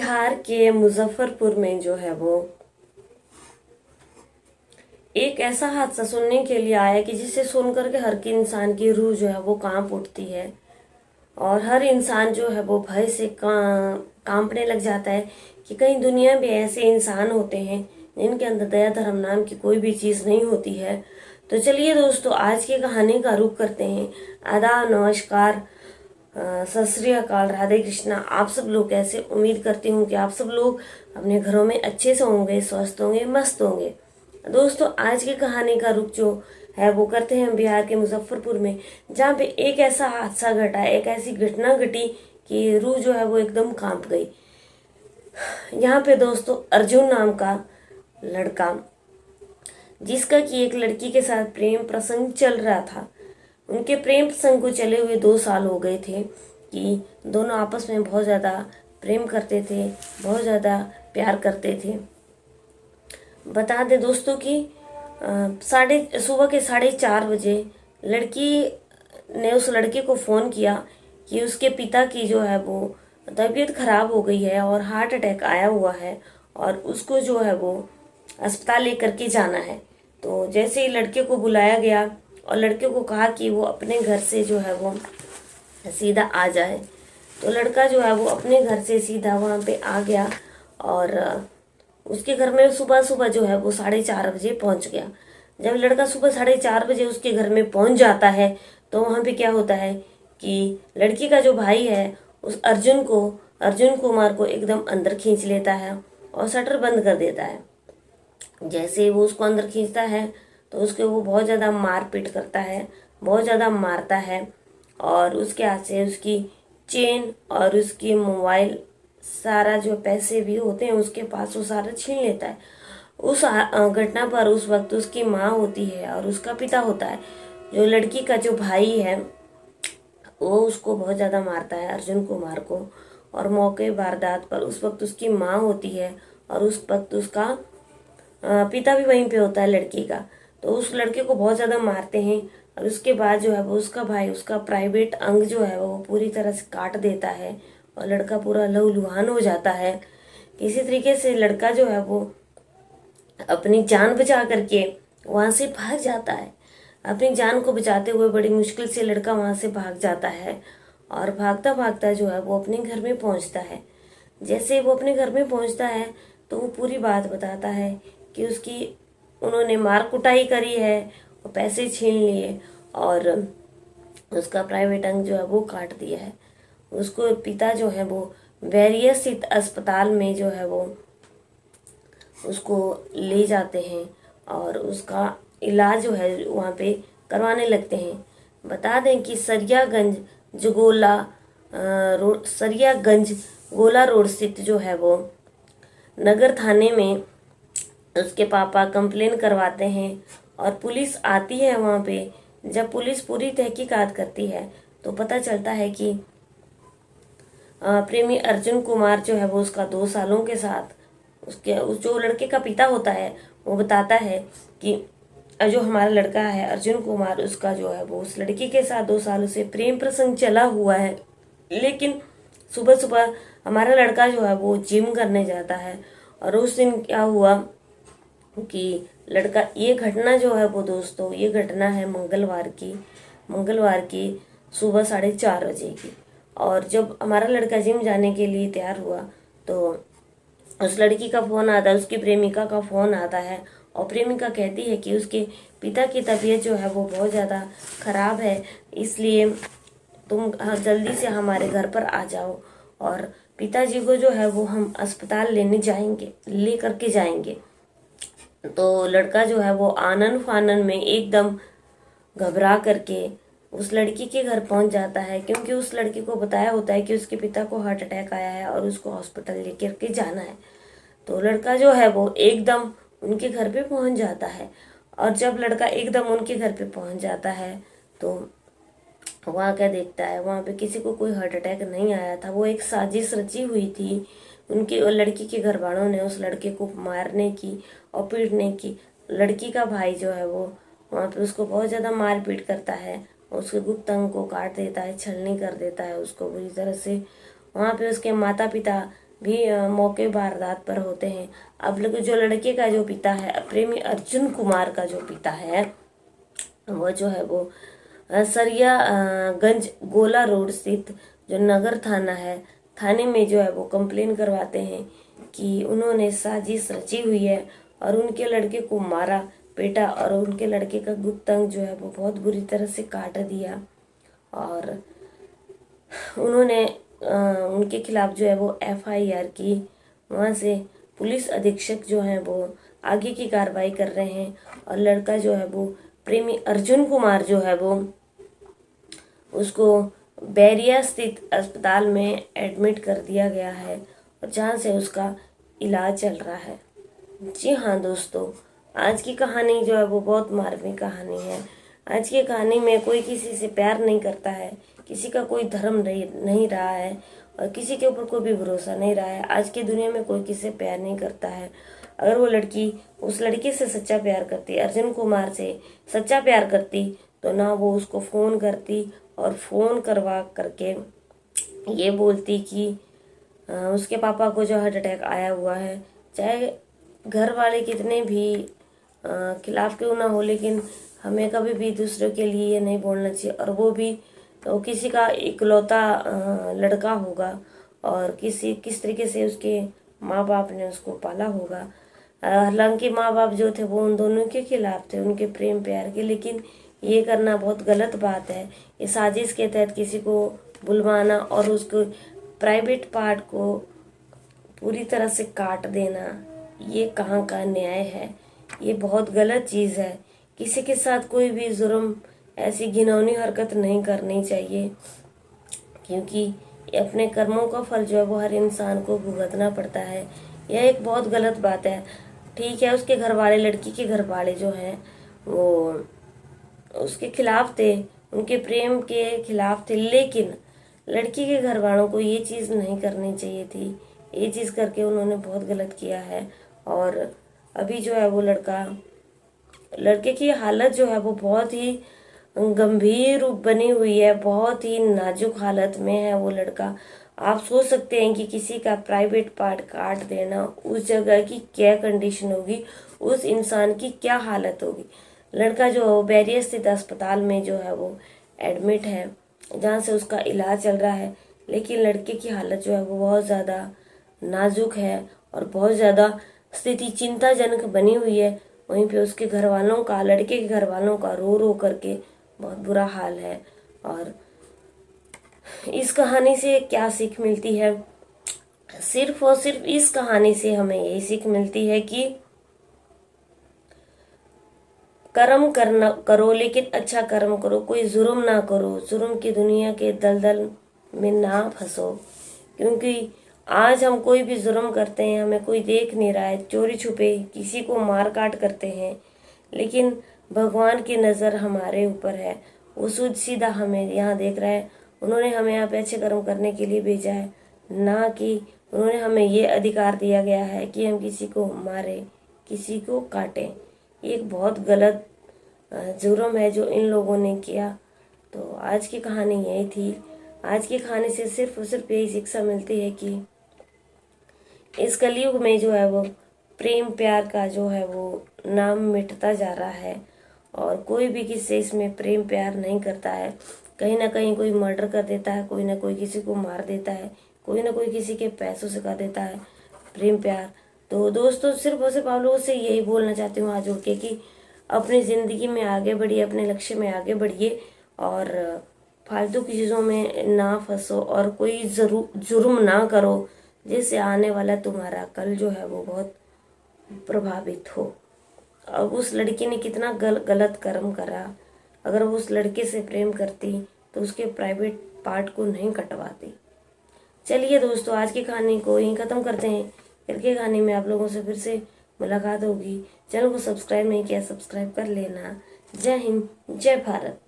बिहार के मुजफ्फरपुर में जो है वो एक ऐसा हादसा सुनने के लिए आया कि जिसे सुनकर के हर के इंसान की रूह जो है वो कांप उठती है और हर इंसान जो है वो भय से कांपने लग जाता है कि कहीं दुनिया में ऐसे इंसान होते हैं जिनके अंदर दया धर्म नाम की कोई भी चीज़ नहीं होती है। तो चलिए दोस्तों, आज की कहानी का रुख करते हैं। आदाब, नमस्कार, सत श्री अकाल, राधे कृष्णा। आप सब लोग कैसे? उम्मीद करती हूँ कि आप सब लोग अपने घरों में अच्छे से होंगे, स्वस्थ होंगे, मस्त होंगे। दोस्तों, आज की कहानी का रुख जो है वो करते हैं बिहार के मुजफ्फरपुर में, जहाँ पे एक ऐसा हादसा घटा, एक ऐसी घटना घटी कि रूह जो है वो एकदम कांप गई। यहाँ पे दोस्तों अर्जुन नाम का लड़का, जिसका कि एक लड़की के साथ प्रेम प्रसंग चल रहा था, उनके प्रेम प्रसंग को चले हुए 2 साल हो गए थे कि दोनों आपस में बहुत ज़्यादा प्रेम करते थे, बहुत ज़्यादा प्यार करते थे। बता दें दोस्तों कि सुबह के 4:30 बजे लड़की ने उस लड़के को फ़ोन किया कि उसके पिता की जो है वो तबीयत खराब हो गई है और हार्ट अटैक आया हुआ है और उसको जो है वो अस्पताल लेकर के जाना है। तो जैसे ही लड़के को बुलाया गया और लड़के को कहा कि वो अपने घर से जो है वो सीधा आ जाए, तो लड़का जो है वो अपने घर से सीधा वहाँ पे आ गया और उसके घर में सुबह सुबह जो है वो 4:30 बजे पहुँच गया। जब लड़का सुबह 4:30 बजे उसके घर में पहुँच जाता है तो वहाँ पे क्या होता है कि लड़की का जो भाई है उस अर्जुन कुमार को एकदम अंदर खींच लेता है और शटर बंद कर देता है। जैसे ही वो उसको अंदर खींचता है तो उसके वो बहुत ज़्यादा मारपीट करता है, बहुत ज़्यादा मारता है और उसके हाथ से उसकी चेन और उसकी मोबाइल, सारा जो पैसे भी होते हैं उसके पास, वो सारा छीन लेता है। उस घटना पर उस वक्त उसकी माँ होती है और उसका पिता होता है। जो लड़की का जो भाई है वो उसको बहुत ज़्यादा मारता है, अर्जुन कुमार को, और मौके वारदात पर उस वक्त उसकी माँ होती है और उस वक्त उसका पिता भी वहीं पे होता है लड़की का। तो उस लड़के को बहुत ज़्यादा मारते हैं और उसके बाद जो है वो उसका भाई उसका प्राइवेट अंग जो है वो पूरी तरह से काट देता है और लड़का पूरा लहूलुहान हो जाता है। किसी तरीके से लड़का जो है वो अपनी जान बचा करके वहाँ से भाग जाता है। अपनी जान को बचाते हुए बड़ी मुश्किल से लड़का वहाँ से भाग जाता है और भागता भागता जो है वो अपने घर में पहुँचता है। जैसे वो अपने घर में पहुँचता है तो वो पूरी बात बताता है कि उन्होंने मार कुटाई करी है और पैसे छीन लिए और उसका प्राइवेट अंग जो है वो काट दिया है। उसको पिता जो है वो बैरिया स्थित अस्पताल में जो है वो उसको ले जाते हैं और उसका इलाज जो है वहाँ पे करवाने लगते हैं। बता दें कि सरियागंज गोला रोड स्थित जो है वो नगर थाने में उसके पापा कंप्लेन करवाते हैं और पुलिस आती है वहाँ पे। जब पुलिस पूरी तहकीकात करती है तो पता चलता है कि प्रेमी अर्जुन कुमार जो है वो उसका 2 सालों के साथ जो लड़के का पिता होता है वो बताता है कि जो हमारा लड़का है अर्जुन कुमार, उसका जो है वो उस लड़की के साथ 2 सालों से प्रेम प्रसंग चला हुआ है। लेकिन सुबह सुबह हमारा लड़का जो है वो जिम करने जाता है और उस दिन क्या हुआ कि ये घटना जो है वो दोस्तों, ये घटना है मंगलवार की सुबह 4:30 बजे की। और जब हमारा लड़का जिम जाने के लिए तैयार हुआ तो उस लड़की का फ़ोन आता है, उसकी प्रेमिका का फ़ोन आता है और प्रेमिका कहती है कि उसके पिता की तबीयत जो है वो बहुत ज़्यादा ख़राब है, इसलिए तुम जल्दी से हमारे घर पर आ जाओ और पिताजी को जो है वो हम अस्पताल ले करके जाएंगे। तो लड़का जो है वो आनन फानन में एकदम घबरा करके उस लड़की के घर पहुंच जाता है, क्योंकि उस लड़की को बताया होता है कि उसके पिता को हार्ट अटैक आया है और उसको हॉस्पिटल लेकर के जाना है। तो लड़का जो है वो एकदम उनके घर पे पहुंच जाता है और जब लड़का एकदम उनके घर पे पहुंच जाता है तो वहाँ क्या देखता है, वहाँ पे किसी को कोई हार्ट अटैक नहीं आया था। वो एक साजिश रची हुई थी उनके लड़की के घर वालों ने उस लड़के को मारने की और पीटने की। लड़की का भाई जो है वो वहाँ पे उसको बहुत ज़्यादा मार पीट करता है, उसके गुप्त अंग को काट देता है, छलनी कर देता है उसको बुरी तरह से। वहाँ पे उसके माता पिता भी मौके वारदात पर होते हैं। अब जो लड़के का जो पिता है, प्रेमी अर्जुन कुमार का जो पिता है, वो जो है वो सरिया गंज गोला रोड स्थित जो नगर थाना है, थाने में जो है वो कंप्लेन करवाते हैं कि उन्होंने साजिश रची हुई है और उनके लड़के को मारा पीटा और उनके लड़के का गुप्त अंग जो है वो बहुत बुरी तरह से काट दिया। और उन्होंने उनके खिलाफ जो है वो FIR की। वहाँ से पुलिस अधीक्षक जो है वो आगे की कार्रवाई कर रहे हैं और लड़का जो है वो प्रेमी अर्जुन कुमार जो है वो उसको बैरिया स्थित अस्पताल में एडमिट कर दिया गया है और जहाँ से उसका इलाज चल रहा है। जी हाँ दोस्तों, आज की कहानी जो है वो बहुत मार्मिक कहानी है। आज की कहानी में कोई किसी से प्यार नहीं करता है, किसी का कोई धर्म नहीं रहा है और किसी के ऊपर कोई भी भरोसा नहीं रहा है। आज की दुनिया में कोई किसी से प्यार नहीं करता है। अगर वो लड़की उस लड़के से सच्चा प्यार करती, अर्जुन कुमार से सच्चा प्यार करती, तो ना वो उसको फ़ोन करती और फ़ोन करवा करके ये बोलती कि उसके पापा को जो हार्ट अटैक आया हुआ है। चाहे घर वाले कितने भी खिलाफ क्यों ना हो, लेकिन हमें कभी भी दूसरों के लिए ये नहीं बोलना चाहिए। और वो भी तो किसी का इकलौता लड़का होगा और किस तरीके से उसके माँ बाप ने उसको पाला होगा। हालांकि माँ बाप जो थे वो उन दोनों के खिलाफ थे, उनके प्रेम प्यार के, लेकिन ये करना बहुत गलत बात है। ये साजिश के तहत किसी को बुलवाना और उसको प्राइवेट पार्ट को पूरी तरह से काट देना, ये कहाँ का न्याय है? ये बहुत गलत चीज़ है। किसी के साथ कोई भी जुर्म, ऐसी घिनौनी हरकत नहीं करनी चाहिए, क्योंकि अपने कर्मों का फल जो है वो हर इंसान को भुगतना पड़ता है। यह एक बहुत गलत बात है। ठीक है, उसके घर वाले, लड़की के घर वाले जो हैं वो उसके खिलाफ थे, उनके प्रेम के खिलाफ थे, लेकिन लड़की के घर वालों को ये चीज़ नहीं करनी चाहिए थी। ये चीज़ करके उन्होंने बहुत गलत किया है। और अभी जो है वो लड़के की हालत जो है वो बहुत ही गंभीर रूप बनी हुई है, बहुत ही नाजुक हालत में है वो लड़का। आप सोच सकते हैं कि किसी का प्राइवेट पार्ट काट देना, उस जगह की क्या कंडीशन होगी, उस इंसान की क्या हालत होगी। लड़का जो बैरिया स्थित अस्पताल में जो है वो एडमिट है, जहाँ से उसका इलाज चल रहा है, लेकिन लड़के की हालत जो है वो बहुत ज़्यादा नाजुक है और बहुत ज़्यादा स्थिति चिंताजनक बनी हुई है। वहीं पे उसके घर वालों का, लड़के के घर वालों का रो रो करके बहुत बुरा हाल है। और इस कहानी से क्या सीख मिलती है? सिर्फ और सिर्फ इस कहानी से हमें यही सीख मिलती है कि कर्म करना करो, लेकिन अच्छा कर्म करो, कोई जुर्म ना करो, जुर्म की दुनिया के दलदल में ना फंसो। क्योंकि आज हम कोई भी जुर्म करते हैं, हमें कोई देख नहीं रहा है, चोरी छुपे किसी को मार काट करते हैं, लेकिन भगवान की नज़र हमारे ऊपर है। वो सूझ सीधा हमें यहाँ देख रहा है। उन्होंने हमें यहाँ पे अच्छे कर्म करने के लिए भेजा है, ना कि उन्होंने हमें ये अधिकार दिया गया है कि हम किसी को मारें, किसी को काटें। ये एक बहुत गलत जुर्म है जो इन लोगों ने किया। तो आज की कहानी यही थी। आज की कहानी से सिर्फ और सिर्फ यही शिक्षा मिलती है कि इस कलयुग में जो है वो प्रेम प्यार का जो है वो नाम मिटता जा रहा है और कोई भी किसी से इसमें प्रेम प्यार नहीं करता है। कहीं ना कहीं कोई मर्डर कर देता है, कोई ना कोई किसी को मार देता है, कोई ना कोई किसी के पैसों से कर देता है प्रेम प्यार। तो दोस्तों, सिर्फ और सिर्फ आप लोगों से यही बोलना चाहती हूँ हाथ जोड़ के कि अपनी ज़िंदगी में आगे बढ़िए, अपने लक्ष्य में आगे बढ़िए और फालतू की चीज़ों में ना फंसो और कोई जुर्म ना करो, जिससे आने वाला तुम्हारा कल जो है वो बहुत प्रभावित हो। अब उस लड़की ने कितना गलत कर्म करा। अगर वो उस लड़के से प्रेम करती तो उसके प्राइवेट पार्ट को नहीं कटवाती। चलिए दोस्तों, आज की कहानी को यहीं ख़त्म करते हैं। फिर की कहानी में आप लोगों से फिर से मुलाकात होगी। चैनल को सब्सक्राइब नहीं किया, सब्सक्राइब कर लेना। जय हिंद, जय भारत।